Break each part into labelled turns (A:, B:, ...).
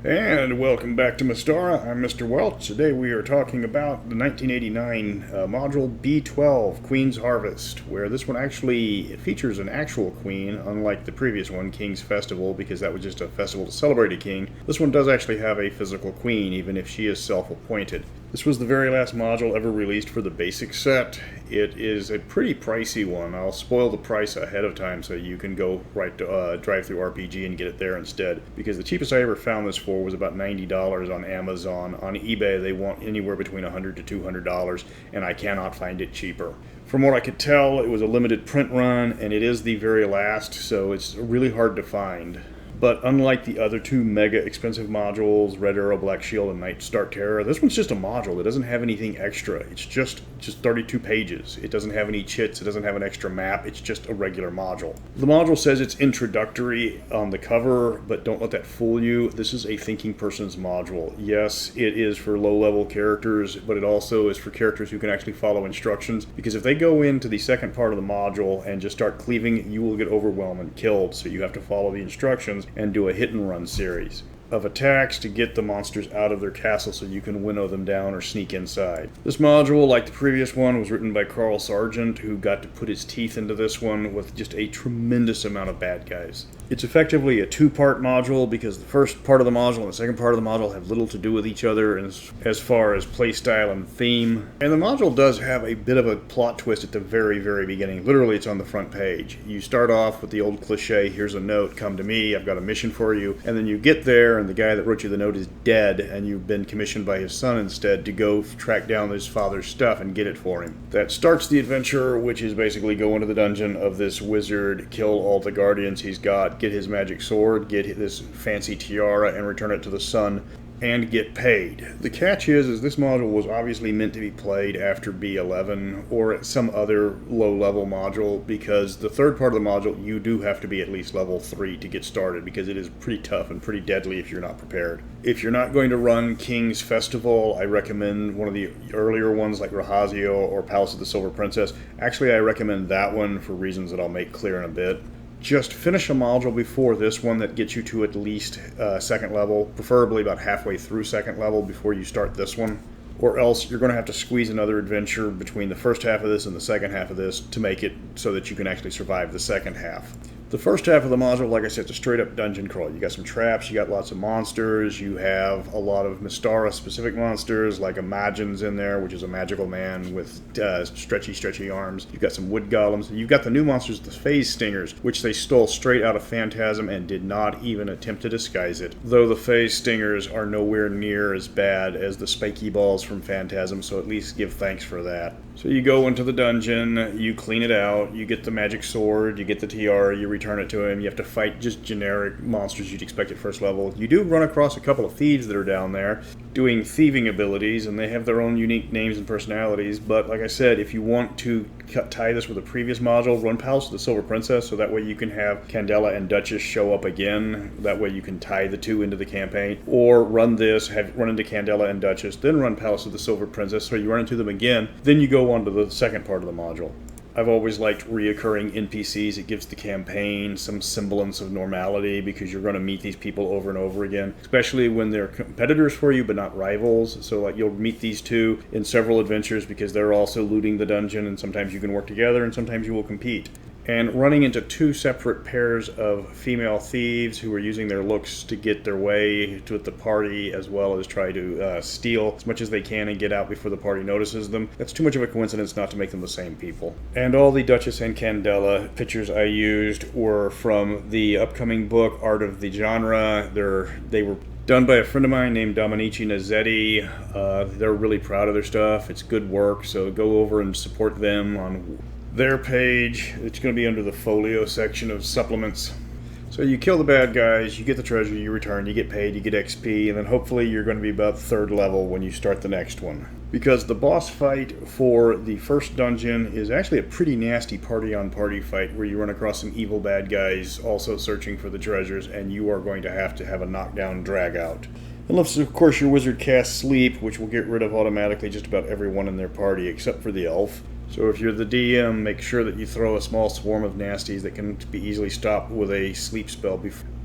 A: And welcome back to Mystara. I'm Mr. Welch. Today we are talking about the 1989 module B12, Queen's Harvest, where this one actually features an actual queen, unlike the previous one, King's Festival, because that was just a festival to celebrate a king. This one does actually have a physical queen, even if she is self-appointed. This was the very last module ever released for the basic set. It is a pretty pricey one. I'll spoil the price ahead of time so you can go right to drive through RPG and get it there instead, because the cheapest I ever found this for was about $90 on Amazon. On eBay they want anywhere between $100 to $200, and I cannot find it cheaper. From what I could tell, it was a limited print run, and it is the very last, so it's really hard to find. But unlike the other two mega expensive modules, Red Arrow, Black Shield, and Night Star Terror, this one's just a module. It doesn't have anything extra. It's just 32 pages. It doesn't have any chits. It doesn't have an extra map. It's just a regular module. The module says it's introductory on the cover, but don't let that fool you. This is a thinking person's module. Yes, it is for low-level characters, but it also is for characters who can actually follow instructions, because if they go into the second part of the module and just start cleaving, you will get overwhelmed and killed, so you have to follow the instructions and do a hit-and-run series of attacks to get the monsters out of their castle so you can winnow them down or sneak inside. This module, like the previous one, was written by Carl Sargent, who got to put his teeth into this one with just a tremendous amount of bad guys. It's effectively a two-part module because the first part of the module and the second part of the module have little to do with each other as far as playstyle and theme. And the module does have a bit of a plot twist at the very, very beginning. Literally, it's on the front page. You start off with the old cliche, here's a note, come to me, I've got a mission for you, and then you get there and the guy that wrote you the note is dead, and you've been commissioned by his son instead to go track down his father's stuff and get it for him. That starts the adventure, which is basically go into the dungeon of this wizard, kill all the guardians he's got, get his magic sword, get this fancy tiara, and return it to the sun, and get paid. The catch is this module was obviously meant to be played after B11 or at some other low-level module, because the third part of the module you do have to be at least level 3 to get started, because it is pretty tough and pretty deadly if you're not prepared. If you're not going to run King's Festival, I recommend one of the earlier ones like Rahazio or Palace of the Silver Princess. Actually, I recommend that one for reasons that I'll make clear in a bit. Just finish a module before this one that gets you to at least second level, preferably about halfway through second level before you start this one, or else you're going to have to squeeze another adventure between the first half of this and the second half of this to make it so that you can actually survive the second half. The first half of the module, like I said, it's a straight-up dungeon crawl. You got some traps, you got lots of monsters, you have a lot of Mystara-specific monsters, like Imagines in there, which is a magical man with stretchy arms. You've got some wood golems. You've got the new monsters, the phase stingers, which they stole straight out of Phantasm and did not even attempt to disguise it. Though the phase stingers are nowhere near as bad as the spiky balls from Phantasm, so at least give thanks for that. So you go into the dungeon, you clean it out, you get the magic sword, you get the tiara, you return it to him. You have to fight just generic monsters you'd expect at first level. You do run across a couple of thieves that are down there doing thieving abilities, and they have their own unique names and personalities. But like I said, if you want to tie this with a previous module, run Palace of the Silver Princess, so that way you can have Candela and Duchess show up again. That way you can tie the two into the campaign. Or run this, run into Candela and Duchess, then run Palace of the Silver Princess, so you run into them again. Then you go on to the second part of the module. I've always liked reoccurring NPCs. It gives the campaign some semblance of normality, because you're going to meet these people over and over again, especially when they're competitors for you but not rivals. So like you'll meet these two in several adventures because they're also looting the dungeon, and sometimes you can work together and sometimes you will compete. And running into two separate pairs of female thieves who are using their looks to get their way to the party, as well as try to steal as much as they can and get out before the party notices them. That's too much of a coincidence not to make them the same people. And all the Duchess and Candela pictures I used were from the upcoming book, Art of the Genre. They were done by a friend of mine named Dominici Nazzetti. They're really proud of their stuff. It's good work, so go over and support them on their page. It's going to be under the folio section of supplements. So you kill the bad guys, you get the treasure, you return, you get paid, you get XP, and then hopefully you're going to be about third level when you start the next one. Because the boss fight for the first dungeon is actually a pretty nasty party-on-party fight where you run across some evil bad guys also searching for the treasures, and you are going to have a knockdown drag-out. Unless, of course, your wizard casts Sleep, which will get rid of automatically just about everyone in their party except for the elf. So if you're the DM, make sure that you throw a small swarm of nasties that can be easily stopped with a sleep spell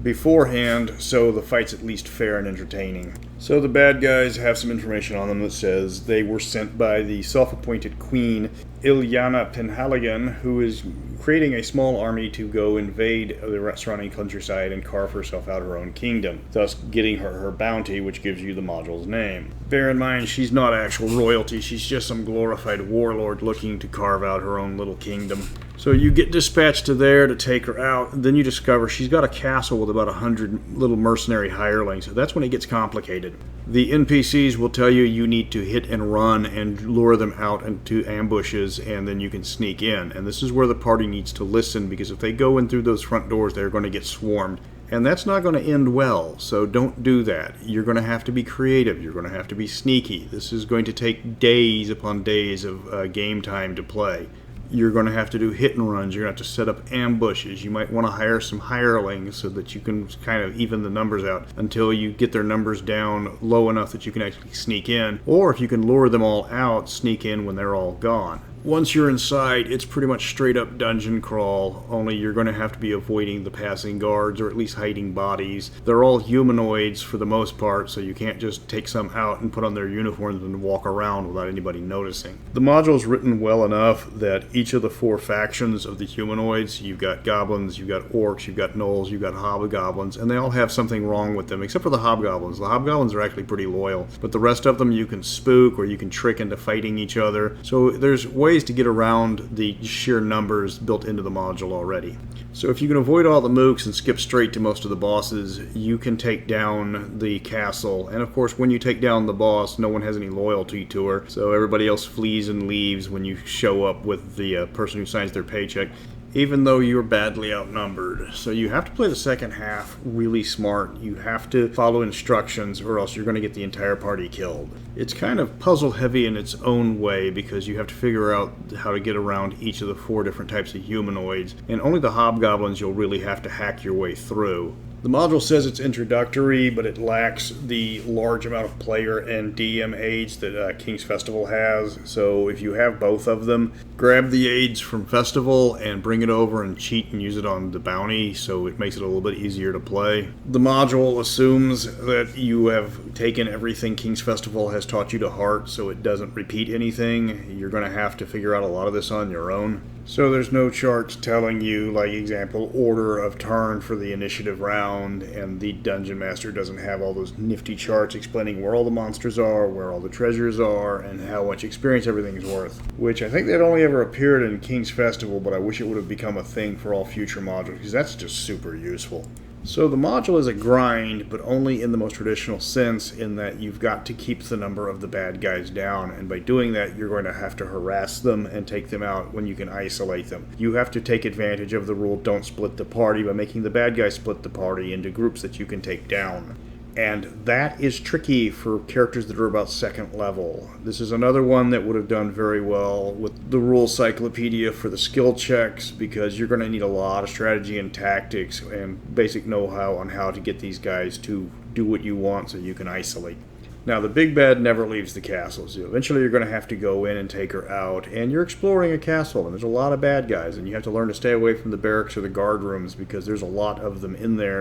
A: beforehand, so the fight's at least fair and entertaining. So the bad guys have some information on them that says they were sent by the self-appointed queen, Ilyana Penhaligon, who is creating a small army to go invade the surrounding countryside and carve herself out her own kingdom, thus getting her bounty, which gives you the module's name. Bear in mind, she's not actual royalty, she's just some glorified warlord looking to carve out her own little kingdom. So you get dispatched to there to take her out, and then you discover she's got a castle with about 100 little mercenary hirelings, so that's when it gets complicated. The NPCs will tell you you need to hit and run and lure them out into ambushes, and then you can sneak in. And this is where the party needs to listen, because if they go in through those front doors, they're going to get swarmed. And that's not going to end well, so don't do that. You're going to have to be creative. You're going to have to be sneaky. This is going to take days upon days of game time to play. You're going to have to do hit and runs. You're going to have to set up ambushes. You might want to hire some hirelings so that you can kind of even the numbers out until you get their numbers down low enough that you can actually sneak in. Or if you can lure them all out, sneak in when they're all gone. Once you're inside, it's pretty much straight up dungeon crawl, only you're going to have to be avoiding the passing guards or at least hiding bodies. They're all humanoids for the most part, so you can't just take some out and put on their uniforms and walk around without anybody noticing. The module is written well enough that each of the 4 factions of the humanoids, you've got goblins, you've got orcs, you've got gnolls, you've got hobgoblins, and they all have something wrong with them, except for the hobgoblins. The hobgoblins are actually pretty loyal, but the rest of them you can spook or you can trick into fighting each other. So there's ways to get around the sheer numbers built into the module already. So if you can avoid all the mooks and skip straight to most of the bosses, you can take down the castle. And of course, when you take down the boss, no one has any loyalty to her, so everybody else flees and leaves when you show up with the person who signs their paycheck, even though you're badly outnumbered. So you have to play the second half really smart. You have to follow instructions or else you're going to get the entire party killed. It's kind of puzzle heavy in its own way because you have to figure out how to get around each of the 4 different types of humanoids, and only the hobgoblins you'll really have to hack your way through. The module says it's introductory, but it lacks the large amount of player and DM aids that King's Festival has. So if you have both of them, grab the aids from Festival and bring it over and cheat and use it on the bounty, so it makes it a little bit easier to play. The module assumes that you have taken everything King's Festival has taught you to heart, so it doesn't repeat anything. You're going to have to figure out a lot of this on your own. So there's no charts telling you, like example, order of turn for the initiative round, and the Dungeon Master doesn't have all those nifty charts explaining where all the monsters are, where all the treasures are, and how much experience everything's worth. Which I think that only ever appeared in King's Festival, but I wish it would have become a thing for all future modules, because that's just super useful. So the module is a grind, but only in the most traditional sense, in that you've got to keep the number of the bad guys down, and by doing that you're going to have to harass them and take them out when you can isolate them. You have to take advantage of the rule don't split the party by making the bad guys split the party into groups that you can take down. And that is tricky for characters that are about 2nd level. This is another one that would have done very well with the rules cyclopedia for the skill checks, because you're going to need a lot of strategy and tactics and basic know-how on how to get these guys to do what you want so you can isolate. Now, the big bad never leaves the castle, so eventually you're going to have to go in and take her out, and you're exploring a castle, and there's a lot of bad guys, and you have to learn to stay away from the barracks or the guard rooms, because there's a lot of them in there,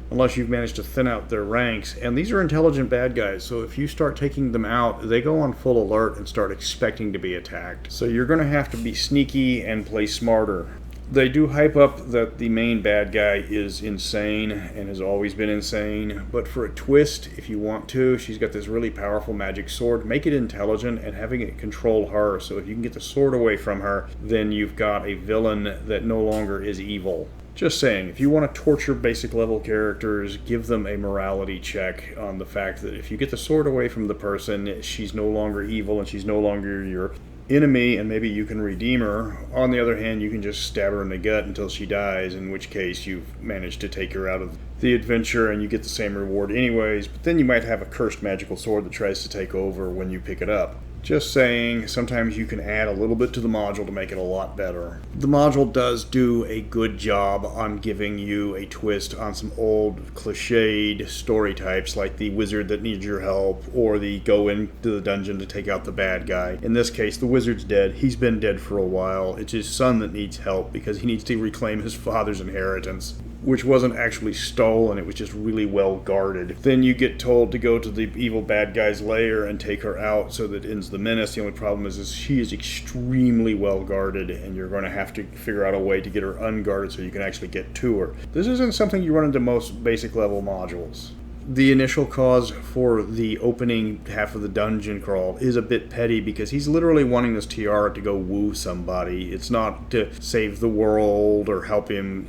A: unless you've managed to thin out their ranks. And these are intelligent bad guys, so if you start taking them out, they go on full alert and start expecting to be attacked. So you're going to have to be sneaky and play smarter. They do hype up that the main bad guy is insane and has always been insane, but for a twist, if you want to, she's got this really powerful magic sword. Make it intelligent and having it control her, so if you can get the sword away from her, then you've got a villain that no longer is evil. Just saying, if you want to torture basic level characters, give them a morality check on the fact that if you get the sword away from the person, she's no longer evil and she's no longer your enemy, and maybe you can redeem her. On the other hand, you can just stab her in the gut until she dies, in which case you've managed to take her out of the adventure and you get the same reward anyways, but then you might have a cursed magical sword that tries to take over when you pick it up. Just saying, sometimes you can add a little bit to the module to make it a lot better. The module does do a good job on giving you a twist on some old cliched story types, like the wizard that needs your help, or the go into the dungeon to take out the bad guy. In this case, the wizard's dead. He's been dead for a while. It's his son that needs help because he needs to reclaim his father's inheritance. which wasn't actually stolen, it was just really well guarded. Then you get told to go to the evil bad guy's lair and take her out, so that ends the menace. The only problem is she is extremely well guarded, and you're going to have to figure out a way to get her unguarded so you can actually get to her. This isn't something you run into most basic level modules. The initial cause for the opening half of the dungeon crawl is a bit petty because he's literally wanting this tiara to go woo somebody. It's not to save the world or help him,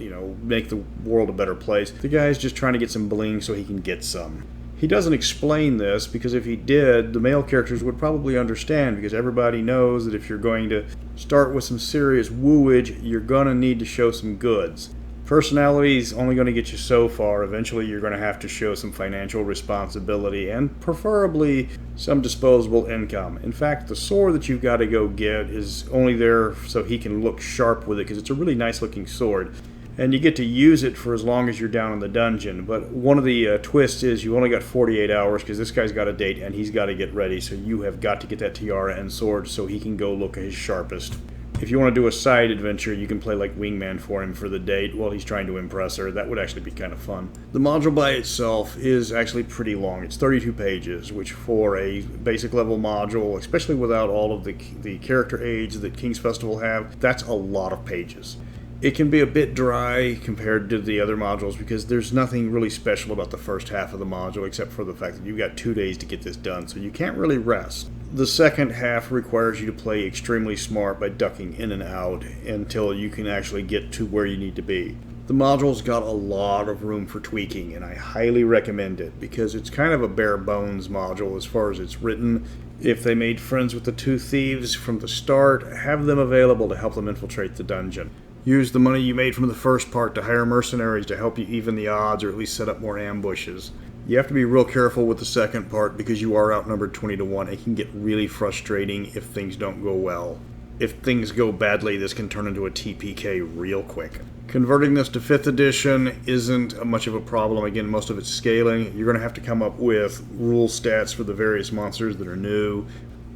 A: make the world a better place. The guy's just trying to get some bling so he can get some. He doesn't explain this because if he did, the male characters would probably understand, because everybody knows that if you're going to start with some serious wooage, you're going to need to show some goods. Personality is only going to get you so far. Eventually you're going to have to show some financial responsibility and preferably some disposable income. In fact, the sword that you've got to go get is only there so he can look sharp with it, because it's a really nice looking sword. And you get to use it for as long as you're down in the dungeon. But one of the twists is you only got 48 hours because this guy's got a date and he's got to get ready. So you have got to get that tiara and sword so he can go look at his sharpest. If you want to do a side adventure, you can play like wingman for him for the date while he's trying to impress her. That would actually be kind of fun. The module by itself is actually pretty long. It's 32 pages, which for a basic level module, especially without all of the character aids that King's Festival have, that's a lot of pages. It can be a bit dry compared to the other modules because there's nothing really special about the first half of the module except for the fact that you've got 2 days to get this done, so you can't really rest. The second half requires you to play extremely smart by ducking in and out until you can actually get to where you need to be. The module's got a lot of room for tweaking, and I highly recommend it because it's kind of a bare bones module as far as it's written. If they made friends with the 2 thieves from the start, have them available to help them infiltrate the dungeon. Use the money you made from the first part to hire mercenaries to help you even the odds or at least set up more ambushes. You have to be real careful with the second part because you are outnumbered 20 to 1. It can get really frustrating if things don't go well. If things go badly, this can turn into a TPK real quick. Converting this to 5th edition isn't much of a problem. Again, most of it's scaling. You're going to have to come up with rule stats for the various monsters that are new.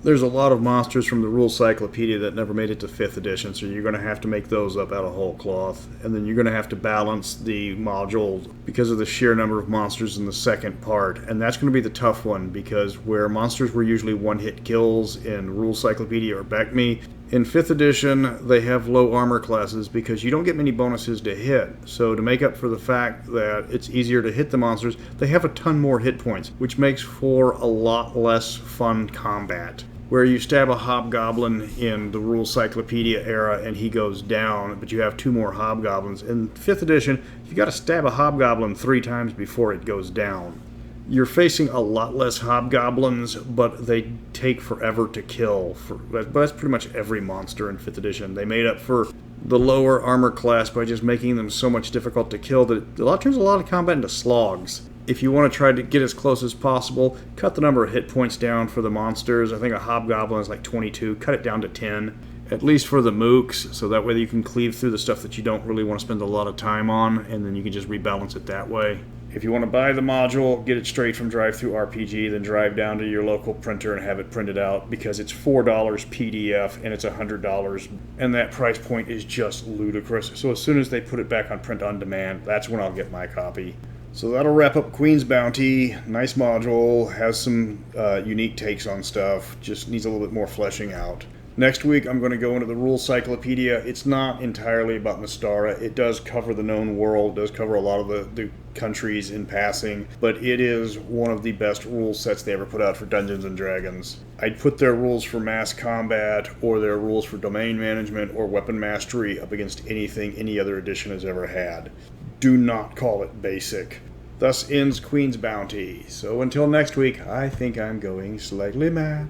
A: There's a lot of monsters from the Rule Cyclopedia that never made it to 5th edition, so you're going to have to make those up out of whole cloth. And then you're going to have to balance the module because of the sheer number of monsters in the second part. And that's going to be the tough one, because where monsters were usually one-hit kills in Rule Cyclopedia or Back Me, in 5th edition they have low armor classes because you don't get many bonuses to hit. So to make up for the fact that it's easier to hit the monsters, they have a ton more hit points, which makes for a lot less fun combat. Where you stab a hobgoblin in the Rule Cyclopedia era and he goes down, but you have 2 more hobgoblins. In 5th edition, you got to stab a hobgoblin 3 times before it goes down. You're facing a lot less hobgoblins, but they take forever to kill. But that's pretty much every monster in 5th edition. They made up for the lower armor class by just making them so much difficult to kill that it turns a lot of combat into slogs. If you want to try to get as close as possible, cut the number of hit points down for the monsters. I think a hobgoblin is like 22. Cut it down to 10, at least for the mooks, so that way you can cleave through the stuff that you don't really want to spend a lot of time on, and then you can just rebalance it that way. If you want to buy the module, get it straight from DriveThruRPG, then drive down to your local printer and have it printed out, because it's $4 PDF and it's $100, and that price point is just ludicrous. So as soon as they put it back on print on demand, that's when I'll get my copy. So that'll wrap up Queen's Bounty. Nice module, has some unique takes on stuff, just needs a little bit more fleshing out. Next week I'm going to go into the Rule Cyclopedia. It's not entirely about Mystara. It does cover the known world, does cover a lot of the countries in passing, but it is one of the best rule sets they ever put out for Dungeons & Dragons. I'd put their rules for mass combat or their rules for domain management or weapon mastery up against anything any other edition has ever had. Do not call it basic. Thus ends Queen's Bounty. So until next week, I think I'm going slightly mad.